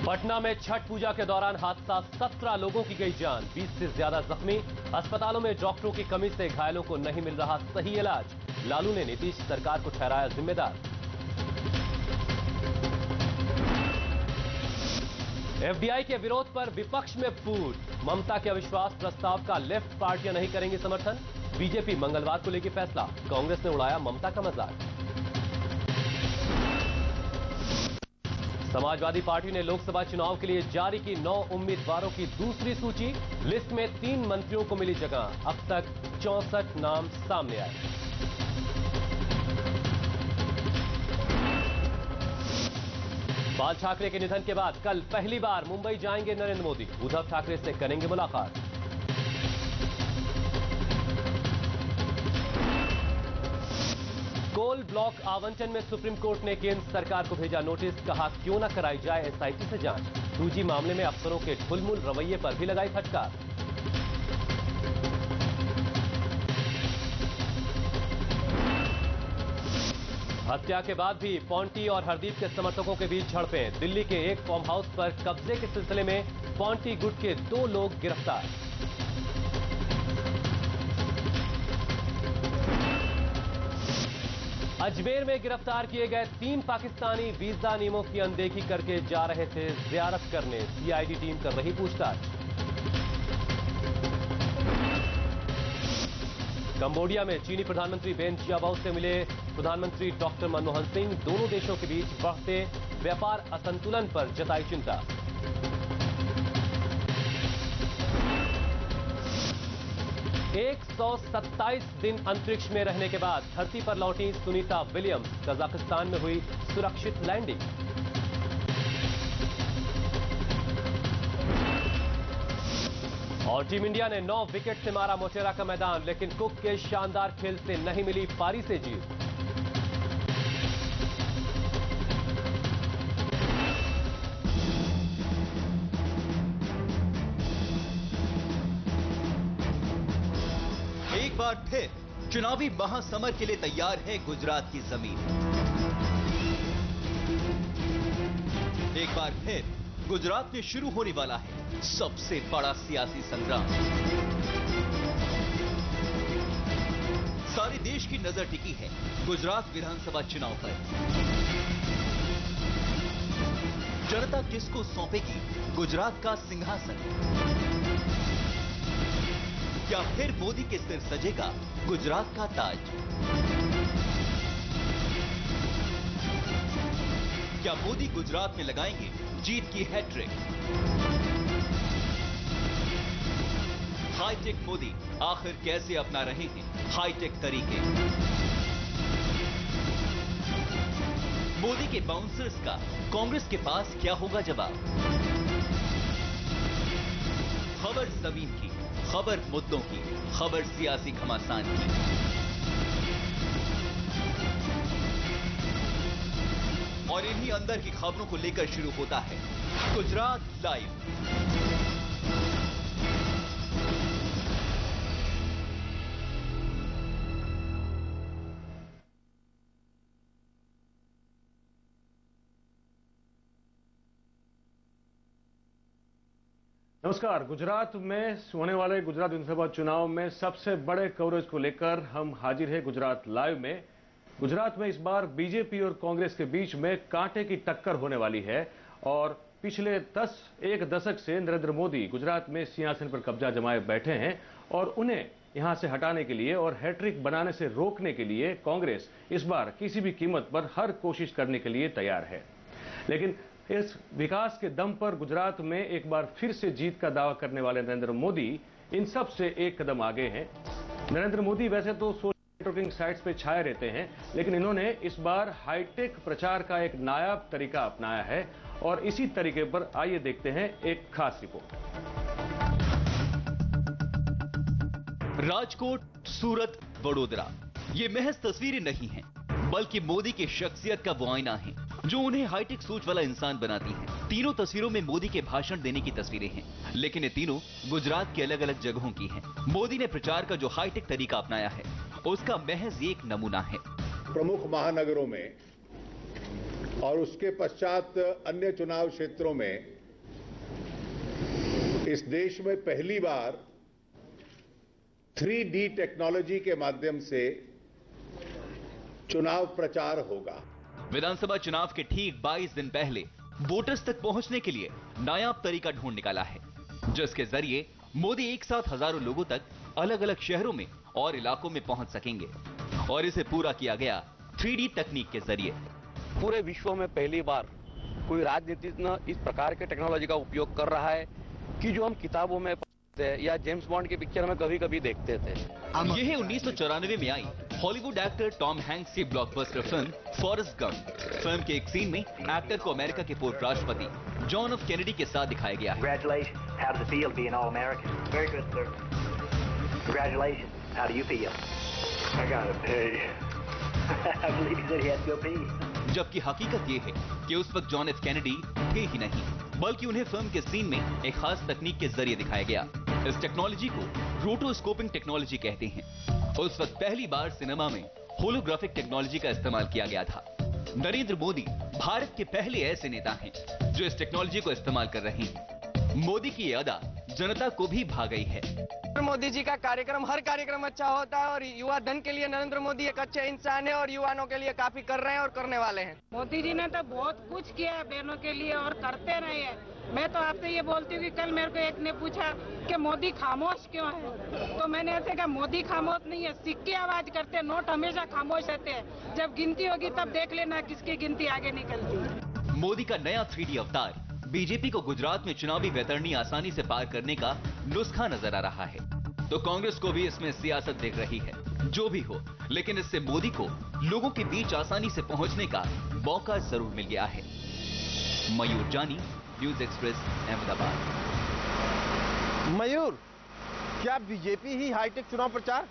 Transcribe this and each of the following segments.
पटना में छठ पूजा के दौरान हादसा, 17 लोगों की गई जान, 20 से ज्यादा जख्मी। अस्पतालों में डॉक्टरों की कमी से घायलों को नहीं मिल रहा सही इलाज। लालू ने नीतीश सरकार को ठहराया जिम्मेदार। एफडीआई के विरोध पर विपक्ष में फूट। ममता के अविश्वास प्रस्ताव का लेफ्ट पार्टियां नहीं करेंगी समर्थन। बीजेपी मंगलवार को लेगी फैसला। कांग्रेस ने उड़ाया ममता का मजाक। समाजवादी पार्टी ने लोकसभा चुनाव के लिए जारी की 9 उम्मीदवारों की दूसरी सूची। लिस्ट में 3 मंत्रियों को मिली जगह। अब तक 64 नाम सामने आए। बाल ठाकरे के निधन के बाद कल पहली बार मुंबई जाएंगे नरेंद्र मोदी। उद्धव ठाकरे से करेंगे मुलाकात। कोल ब्लॉक आवंटन में सुप्रीम कोर्ट ने केंद्र सरकार को भेजा नोटिस। कहा क्यों न कराई जाए एसआईटी से जांच। 2G मामले में अफसरों के ढुलमुल रवैये पर भी लगाई फटकार। हत्या के बाद भी पॉन्टी और हरदीप के समर्थकों के बीच झड़पें। दिल्ली के एक फार्म हाउस पर कब्जे के सिलसिले में पॉन्टी गुट के 2 लोग गिरफ्तार। अजमेर में गिरफ्तार किए गए 3 पाकिस्तानी वीजा नियमों की अनदेखी करके जा रहे थे जियारत करने। सीआईडी टीम कर रही पूछताछ। कंबोडिया में चीनी प्रधानमंत्री बेन जियाबाओ से मिले प्रधानमंत्री डॉक्टर मनमोहन सिंह। दोनों देशों के बीच बढ़ते व्यापार असंतुलन पर जताई चिंता। 127 दिन अंतरिक्ष में रहने के बाद धरती पर लौटी सुनीता विलियम्स। कजाकिस्तान में हुई सुरक्षित लैंडिंग। और टीम इंडिया ने 9 विकेट से मारा मोटेरा का मैदान, लेकिन कुक के शानदार खेल से नहीं मिली पारी से जीत। एक बार फिर चुनावी महासमर के लिए तैयार है गुजरात की जमीन। एक बार फिर गुजरात में शुरू होने वाला है सबसे बड़ा सियासी संग्राम। सारे देश की नजर टिकी है गुजरात विधानसभा चुनाव पर। जनता किसको सौंपेगी गुजरात का सिंहासन? क्या फिर मोदी के सिर सजेगा गुजरात का ताज? क्या मोदी गुजरात में लगाएंगे जीत की हैट्रिक? हाईटेक मोदी आखिर कैसे अपना रहे हैं हाईटेक तरीके? मोदी के बाउंसर्स का कांग्रेस के पास क्या होगा जवाब? खबर जमीन की, खबर मुद्दों की, खबर सियासी घमासान की। और इन्हीं अंदर की खबरों को लेकर शुरू होता है गुजरात लाइव। नमस्कार। गुजरात में होने वाले गुजरात विधानसभा चुनाव में सबसे बड़े कवरेज को लेकर हम हाजिर हैं गुजरात लाइव में। गुजरात में इस बार बीजेपी और कांग्रेस के बीच में कांटे की टक्कर होने वाली है और पिछले एक दशक से नरेंद्र मोदी गुजरात में सिंहासन पर कब्जा जमाए बैठे हैं और उन्हें यहां से हटाने के लिए और हैट्रिक बनाने से रोकने के लिए कांग्रेस इस बार किसी भी कीमत पर हर कोशिश करने के लिए तैयार है। लेकिन इस विकास के दम पर गुजरात में एक बार फिर से जीत का दावा करने वाले नरेंद्र मोदी इन सब से एक कदम आगे हैं। नरेंद्र मोदी वैसे तो सोशल नेटवर्किंग साइट्स पे छाए रहते हैं, लेकिन इन्होंने इस बार हाईटेक प्रचार का एक नायाब तरीका अपनाया है और इसी तरीके पर आइए देखते हैं एक खास रिपोर्ट। राजकोट, सूरत, वडोदरा ये महज तस्वीरें नहीं हैं, बल्कि मोदी की शख्सियत का वो आईना है जो उन्हें हाईटेक सोच वाला इंसान बनाती है। तीनों तस्वीरों में मोदी के भाषण देने की तस्वीरें हैं, लेकिन ये तीनों गुजरात के अलग अलग जगहों की हैं। मोदी ने प्रचार का जो हाईटेक तरीका अपनाया है उसका महज एक नमूना है। प्रमुख महानगरों में और उसके पश्चात अन्य चुनाव क्षेत्रों में देश में पहली बार 3D टेक्नोलॉजी के माध्यम से चुनाव प्रचार होगा। विधानसभा चुनाव के ठीक 22 दिन पहले वोटर्स तक पहुंचने के लिए नायाब तरीका ढूंढ निकाला है, जिसके जरिए मोदी एक साथ हजारों लोगों तक अलग अलग शहरों में और इलाकों में पहुंच सकेंगे। और इसे पूरा किया गया 3D तकनीक के जरिए। पूरे विश्व में पहली बार कोई राजनीतिज्ञ इस प्रकार के टेक्नोलॉजी का उपयोग कर रहा है कि जो हम किताबों में पढ़ते हैं या जेम्स बॉन्ड की पिक्चर में कभी कभी देखते थे। यह है 1994 में आई हॉलीवुड एक्टर टॉम हैंक्स की blockbuster film Forrest Gump. Film के एक सीन में एक्टर को अमेरिका के पूर्व राष्ट्रपति जॉन एफ कैनेडी के साथ दिखाया गया है। How does it feel to be an all-American? Very good, sir. Congratulations. How do you feel? I gotta pee. I believe he said he had to go pee. जबकि हकीकत ये है कि उस वक्त जॉन एफ कैनेडी थे ही नहीं, बल्कि उन्हें फिल्म के सीन में एक खास तकनीक के जरिए दिखाया गया। इस टेक्नोलॉजी को रोटोस्कोपिंग टेक्नोलॉजी कहते हैं। उस वक्त पहली बार सिनेमा में होलोग्राफिक टेक्नोलॉजी का इस्तेमाल किया गया था। नरेंद्र मोदी भारत के पहले ऐसे नेता हैं जो इस टेक्नोलॉजी को इस्तेमाल कर रहे हैं। मोदी की ये अदा जनता को भी भा गई है। मोदी जी का कार्यक्रम, हर कार्यक्रम अच्छा होता है और युवा धन के लिए नरेंद्र मोदी एक अच्छे इंसान है और युवाओं के लिए काफी कर रहे हैं और करने वाले हैं। मोदी जी ने तो बहुत कुछ किया है बहनों के लिए और करते रहे हैं। मैं तो आपसे ये बोलती हूँ कि कल मेरे को एक ने पूछा कि मोदी खामोश क्यों है, तो मैंने ऐसे कहा मोदी खामोश नहीं है, सिक्के आवाज करते हैं, नोट हमेशा खामोश रहते हैं। जब गिनती होगी तब देख लेना किसकी गिनती आगे निकलती है। मोदी का नया 3D अवतार बीजेपी को गुजरात में चुनावी वैतरणी आसानी से पार करने का नुस्खा नजर आ रहा है, तो कांग्रेस को भी इसमें सियासत दिख रही है। जो भी हो, लेकिन इससे मोदी को लोगों के बीच आसानी से पहुंचने का मौका जरूर मिल गया है। मयूर जानी, न्यूज एक्सप्रेस, अहमदाबाद। मयूर, क्या बीजेपी ही हाईटेक चुनाव प्रचार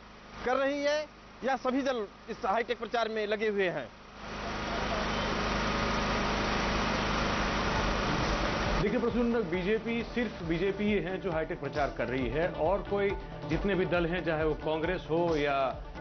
कर रही है या सभी दल इस हाईटेक प्रचार में लगे हुए हैं? देखिए प्रसून, बीजेपी सिर्फ बीजेपी ही है जो हाईटेक प्रचार कर रही है, और कोई जितने भी दल हैं, चाहे वो कांग्रेस हो या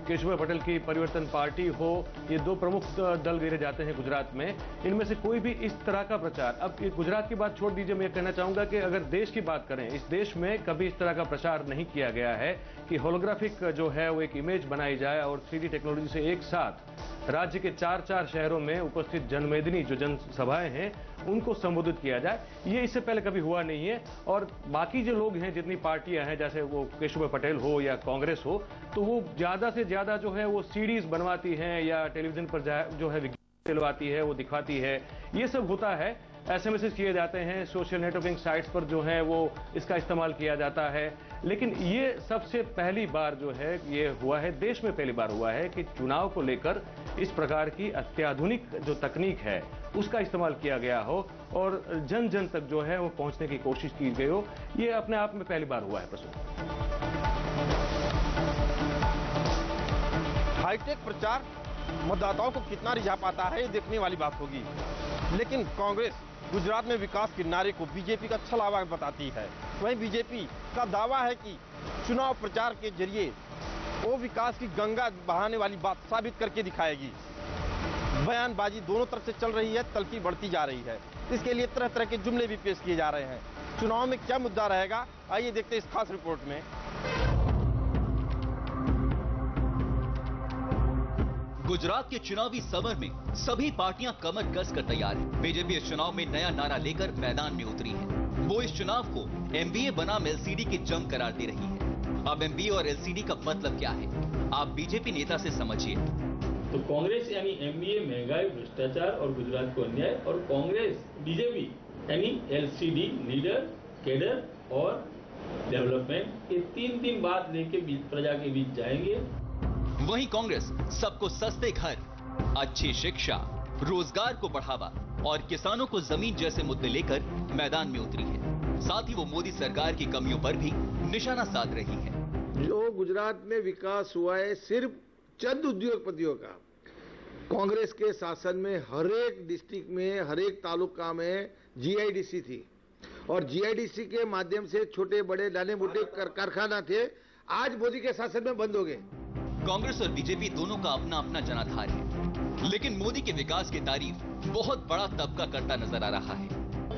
केशुभाई पटेल की परिवर्तन पार्टी हो, ये दो प्रमुख दल गिने जाते हैं गुजरात में, इनमें से कोई भी इस तरह का प्रचार, अब ये गुजरात की बात छोड़ दीजिए, मैं कहना चाहूंगा कि अगर देश की बात करें, इस देश में कभी इस तरह का प्रचार नहीं किया गया है कि होलोग्राफिक जो है वो एक इमेज बनाई जाए और 3D टेक्नोलॉजी से एक साथ राज्य के 4 शहरों में उपस्थित जनमेदिनी जो जनसभाएं हैं उनको संबोधित किया जाए। ये इससे पहले कभी हुआ नहीं है। और बाकी जो लोग हैं, जितनी पार्टियां हैं, जैसे वो केशुभाई पटेल हो या कांग्रेस हो, तो वो ज्यादा से ज्यादा जो है वो सीडीज बनवाती हैं या टेलीविजन पर जो है विज्ञापन दिलवाती है, वो दिखाती है, ये सब होता है। एसएमएस किए जाते हैं, सोशल नेटवर्किंग साइट्स पर जो है वो इसका इस्तेमाल किया जाता है। लेकिन ये सबसे पहली बार जो है ये हुआ है, देश में पहली बार हुआ है कि चुनाव को लेकर इस प्रकार की अत्याधुनिक जो तकनीक है उसका इस्तेमाल किया गया हो और जन जन तक जो है वो पहुंचने की कोशिश की गई हो। ये अपने आप में पहली बार हुआ है। प्रसून, हाईटेक प्रचार मतदाताओं को कितना रिझा पाता है ये देखने वाली बात होगी। लेकिन कांग्रेस गुजरात में विकास के नारे को बीजेपी का छलावा बताती है। वहीं बीजेपी का दावा है कि चुनाव प्रचार के जरिए वो विकास की गंगा बहाने वाली बात साबित करके दिखाएगी। बयानबाजी दोनों तरफ से चल रही है, तल्खी बढ़ती जा रही है। इसके लिए तरह तरह के जुमले भी पेश किए जा रहे हैं। चुनाव में क्या मुद्दा रहेगा, आइए देखते हैं इस खास रिपोर्ट में। गुजरात के चुनावी समर में सभी पार्टियां कमर कस कर तैयार हैं। बीजेपी इस चुनाव में नया नारा लेकर मैदान में उतरी है। वो इस चुनाव को एमबीए बनाम एलसीडी की जंग करार दे रही है। अब एमबीए और एलसीडी का मतलब क्या है, आप बीजेपी नेता से समझिए। तो कांग्रेस यानी एमबीए, महंगाई, भ्रष्टाचार और गुजरात को अन्याय, और कांग्रेस बीजेपी यानी एलसीडी, लीडर, केडर और डेवलपमेंट, ये तीन बात लेके प्रजा के बीच जाएंगे। वहीं कांग्रेस सबको सस्ते घर, अच्छी शिक्षा, रोजगार को बढ़ावा और किसानों को जमीन जैसे मुद्दे लेकर मैदान में उतरी है। साथ ही वो मोदी सरकार की कमियों पर भी निशाना साध रही है। जो गुजरात में विकास हुआ है सिर्फ चंद उद्योगपतियों का। कांग्रेस के शासन में हर एक डिस्ट्रिक्ट में, हर एक तालुका में जीआईडीसी थी और जीआईडीसी के माध्यम से छोटे बड़े नाने मोटे कारखाना थे, आज मोदी के शासन में बंद हो गए। कांग्रेस और बीजेपी दोनों का अपना अपना जनाधार है, लेकिन मोदी के विकास की तारीफ बहुत बड़ा तबका करता नजर आ रहा है।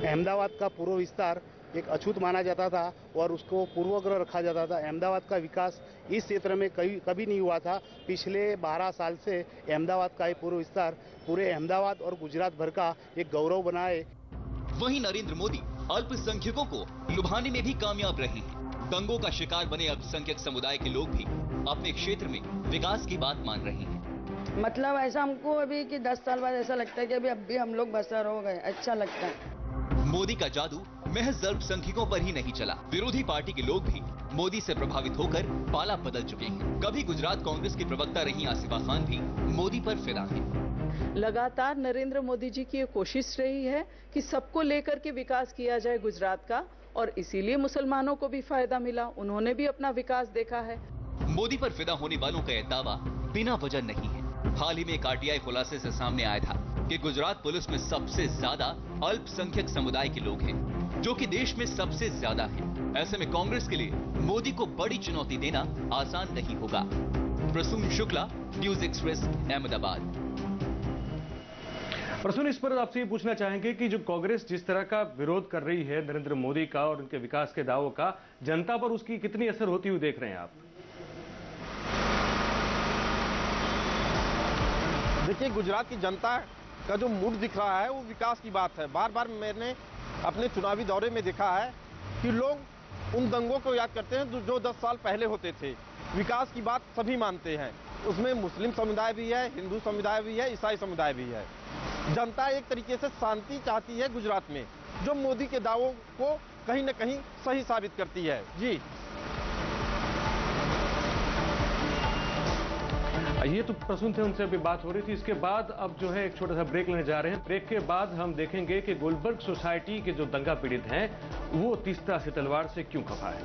अहमदाबाद का पूर्व विस्तार एक अछूत माना जाता था और उसको पूर्वग्रह रखा जाता था। अहमदाबाद का विकास इस क्षेत्र में कभी नहीं हुआ था। पिछले 12 साल से अहमदाबाद का ये पूर्व विस्तार पूरे अहमदाबाद और गुजरात भर का एक गौरव बना है। वहीं नरेंद्र मोदी अल्पसंख्यकों को लुभाने में भी कामयाब रहे हैं। दंगों का शिकार बने अल्पसंख्यक समुदाय के लोग भी अपने क्षेत्र में विकास की बात मान रहे हैं। मतलब ऐसा हमको अभी कि 10 साल बाद ऐसा लगता है कि अब भी हम लोग बसर हो गए, अच्छा लगता है। मोदी का जादू महज अल्पसंख्यकों पर ही नहीं चला, विरोधी पार्टी के लोग भी मोदी से प्रभावित होकर पाला बदल चुके हैं। कभी गुजरात कांग्रेस की प्रवक्ता रही आसिफा खान भी मोदी पर फिदा हैं। लगातार नरेंद्र मोदी जी की ये कोशिश रही है कि सबको लेकर के विकास किया जाए गुजरात का, और इसीलिए मुसलमानों को भी फायदा मिला, उन्होंने भी अपना विकास देखा है। मोदी पर फिदा होने वालों का यह दावा बिना वजह नहीं है। हाल ही में एक आरटीआई खुलासे से सामने आया था कि गुजरात पुलिस में सबसे ज्यादा अल्पसंख्यक समुदाय के लोग हैं, जो कि देश में सबसे ज्यादा हैं। ऐसे में कांग्रेस के लिए मोदी को बड़ी चुनौती देना आसान नहीं होगा। Prasoon Shukla, News Express, Ahmedabad. प्रसून, इस पर आपसे ये पूछना चाहेंगे कि जो कांग्रेस जिस तरह का विरोध कर रही है नरेंद्र मोदी का और उनके विकास के दावों का, जनता पर उसकी कितनी असर होती हुई देख रहे हैं आप? देखिए, गुजरात की जनता का जो मूड दिख रहा है वो विकास की बात है। बार बार मैंने अपने चुनावी दौरे में देखा है कि लोग उन दंगों को याद करते हैं जो 10 साल पहले होते थे। विकास की बात सभी मानते हैं, उसमें मुस्लिम समुदाय भी है, हिंदू समुदाय भी है, ईसाई समुदाय भी है। जनता एक तरीके से शांति चाहती है गुजरात में, जो मोदी के दावों को कहीं न कहीं सही साबित करती है। जी, ये तो प्रसून थे, उनसे अभी बात हो रही थी। इसके बाद अब जो है एक छोटा सा ब्रेक लेने जा रहे हैं। ब्रेक के बाद हम देखेंगे कि गुलबर्ग सोसाइटी के जो दंगा पीड़ित हैं वो तीस्ता से तलवार से क्यों खफा है।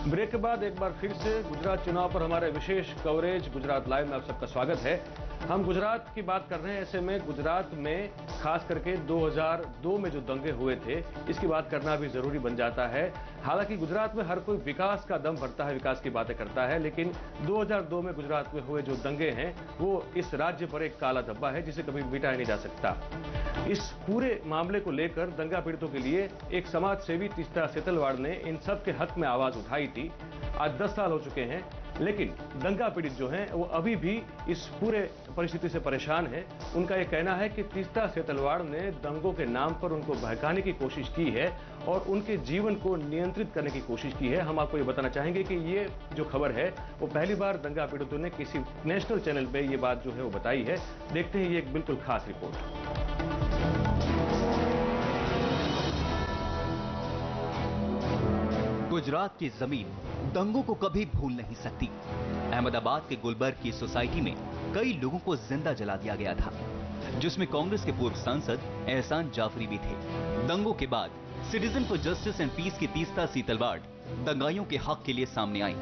ब्रेक के बाद एक बार फिर से गुजरात चुनाव पर हमारे विशेष कवरेज गुजरात लाइव में आप सबका स्वागत है। हम गुजरात की बात कर रहे हैं। ऐसे में गुजरात में खास करके 2002 में जो दंगे हुए थे, इसकी बात करना भी जरूरी बन जाता है। हालांकि गुजरात में हर कोई विकास का दम भरता है, विकास की बातें करता है, लेकिन 2002 में गुजरात में हुए जो दंगे हैं वो इस राज्य पर एक काला धब्बा है जिसे कभी मिटाया नहीं जा सकता। इस पूरे मामले को लेकर दंगा पीड़ितों के लिए एक समाज सेवी तीस्ता सेतलवाड़ ने इन सब के हक में आवाज उठाई थी। आज 10 साल हो चुके हैं, लेकिन दंगा पीड़ित जो हैं वो अभी भी इस पूरे परिस्थिति से परेशान हैं। उनका यह कहना है कि तीस्ता सेतलवाड़ ने दंगों के नाम पर उनको बहकाने की कोशिश की है और उनके जीवन को नियंत्रित करने की कोशिश की है। हम आपको ये बताना चाहेंगे कि ये जो खबर है वो पहली बार दंगा पीड़ितों ने किसी नेशनल चैनल पे ये बात जो है वो बताई है। देखते हैं ये एक बिल्कुल खास रिपोर्ट। गुजरात की जमीन दंगों को कभी भूल नहीं सकती। अहमदाबाद के गुलबर्ग की सोसाइटी में कई लोगों को जिंदा जला दिया गया था, जिसमें कांग्रेस के पूर्व सांसद एहसान जाफरी भी थे। दंगों के बाद citizen for justice and peace की तीस्ता सेतलवाड़ दंगाइयों के हक के लिए सामने आई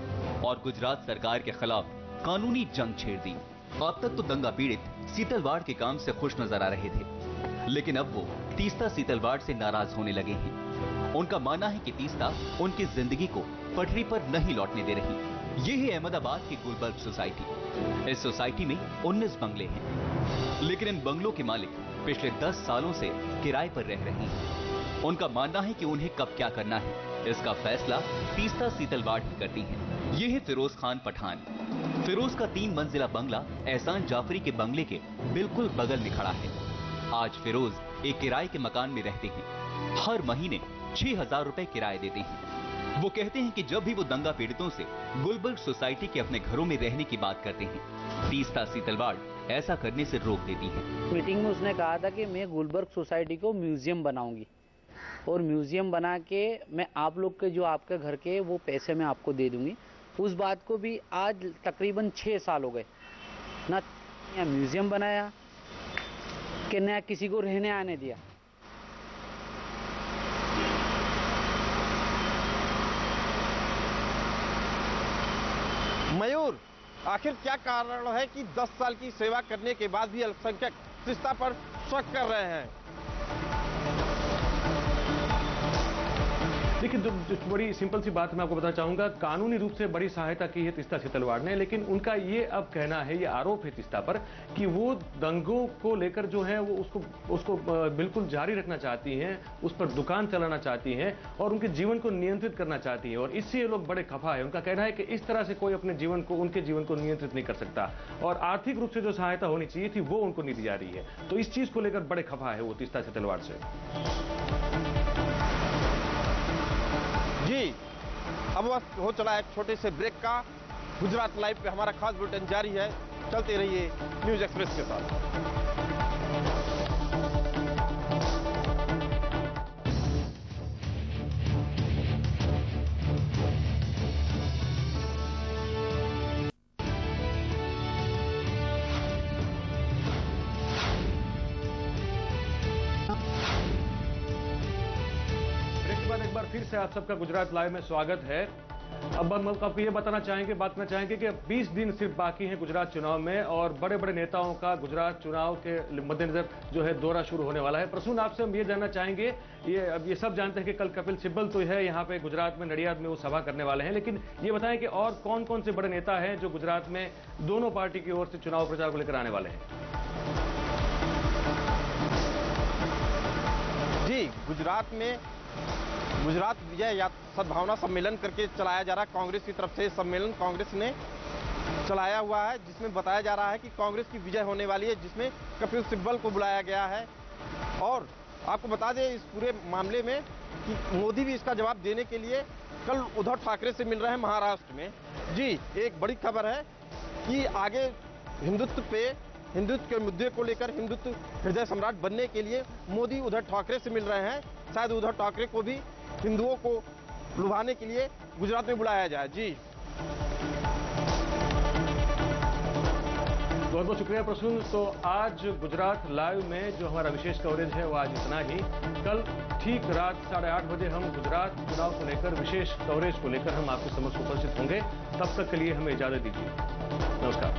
और गुजरात सरकार के खिलाफ कानूनी जंग छेड़ दी। अब तक तो दंगा पीड़ित सेतलवाड़ के काम से खुश नजर आ रहे थे, लेकिन अब वो तीस्ता सेतलवाड़ से नाराज होने लगे हैं। उनका मानना है कि तीस्ता उनकी जिंदगी को पटरी पर नहीं लौटने दे रही। ये है अहमदाबाद की गुलबर्ग सोसाइटी। इस सोसाइटी में 19 बंगले हैं, लेकिन इन बंगलों के मालिक पिछले 10 सालों से किराए पर रह रहे हैं। उनका मानना है कि उन्हें कब क्या करना है, इसका फैसला तीस्ता सेतलवाड़ ही करती है। ये है फिरोज खान पठान। फिरोज का 3 मंजिला बंगला एहसान जाफरी के बंगले के बिल्कुल बगल में खड़ा है। आज फिरोज एक किराए के मकान में रहते हैं। हर महीने 6,000 रुपए किराया देते हैं। वो कहते हैं कि जब भी वो दंगा पीड़ितों से गुलबर्ग सोसाइटी के अपने घरों में रहने की बात करते हैं, तीस्ता सेतलवाड़ ऐसा करने से रोक देती है। मीटिंग में उसने कहा था कि मैं गुलबर्ग सोसाइटी को म्यूजियम बनाऊंगी और म्यूजियम बना के मैं आप लोग के जो आपके घर के वो पैसे मैं आपको दे दूंगी। उस बात को भी आज तकरीबन 6 साल हो गए, ना यहाँ म्यूजियम बनाया कि नया किसी को रहने आने दिया। मयूर, आखिर क्या कारण है कि 10 साल की सेवा करने के बाद भी अल्पसंख्यक तिस्ता पर शक कर रहे हैं? देखिए, जो बड़ी सिंपल सी बात मैं आपको बताना चाहूंगा, कानूनी रूप से बड़ी सहायता की है तीस्ता सीतलवाड़ ने, लेकिन उनका ये अब कहना है, ये आरोप है तीस्ता पर कि वो दंगों को लेकर जो है वो उसको बिल्कुल जारी रखना चाहती हैं, उस पर दुकान चलाना चाहती हैं और उनके जीवन को नियंत्रित करना चाहती हैं, और इससे ये लोग बड़े खफा है। उनका कहना है कि इस तरह से कोई अपने जीवन को, उनके जीवन को नियंत्रित नहीं कर सकता, और आर्थिक रूप से जो सहायता होनी चाहिए थी वो उनको नहीं दी जा रही है। तो इस चीज को लेकर बड़े खफा है वो तीस्ता सीतलवाड़ से। जी, अब वक्त हो चला है छोटे से ब्रेक का। गुजरात लाइव पे हमारा खास बुलेटिन जारी है, चलते रहिए न्यूज एक्सप्रेस के साथ। एक बार फिर से आप सबका गुजरात लाइव में स्वागत है। अब हम आपको ये बात करना चाहेंगे कि अब 20 दिन सिर्फ बाकी हैं गुजरात चुनाव में, और बड़े बड़े नेताओं का गुजरात चुनाव के मद्देनजर जो है दौरा शुरू होने वाला है। प्रसून, आपसे हम ये जानना चाहेंगे, अब ये सब जानते हैं कि कल कपिल सिब्बल तो है यहाँ पे गुजरात में, नडियाद में वो सभा करने वाले हैं, लेकिन ये बताएं कि और कौन कौन से बड़े नेता हैं जो गुजरात में दोनों पार्टी की ओर से चुनाव प्रचार को लेकर आने वाले हैं? जी, गुजरात में गुजरात विजय या सद्भावना सम्मेलन करके चलाया जा रहा है कांग्रेस की तरफ से। सम्मेलन कांग्रेस ने चलाया हुआ है, जिसमें बताया जा रहा है कि कांग्रेस की विजय होने वाली है, जिसमें कपिल सिब्बल को बुलाया गया है। और आपको बता दें इस पूरे मामले में कि मोदी भी इसका जवाब देने के लिए कल उद्धव ठाकरे से मिल रहे हैं महाराष्ट्र में। जी, एक बड़ी खबर है कि आगे हिंदुत्व के मुद्दे को लेकर, हिंदुत्व हृदय सम्राट बनने के लिए मोदी उद्धव ठाकरे से मिल रहे हैं। शायद उद्धव ठाकरे को भी हिंदुओं को लुभाने के लिए गुजरात में बुलाया जाए। जी, बहुत बहुत शुक्रिया प्रसून। तो आज गुजरात लाइव में जो हमारा विशेष कवरेज है वो आज इतना ही। कल ठीक रात 8:30 बजे हम गुजरात चुनाव को लेकर विशेष कवरेज को लेकर हम आपके समक्ष उपस्थित होंगे। तब तक के लिए हमें इजाजत दीजिए। नमस्कार।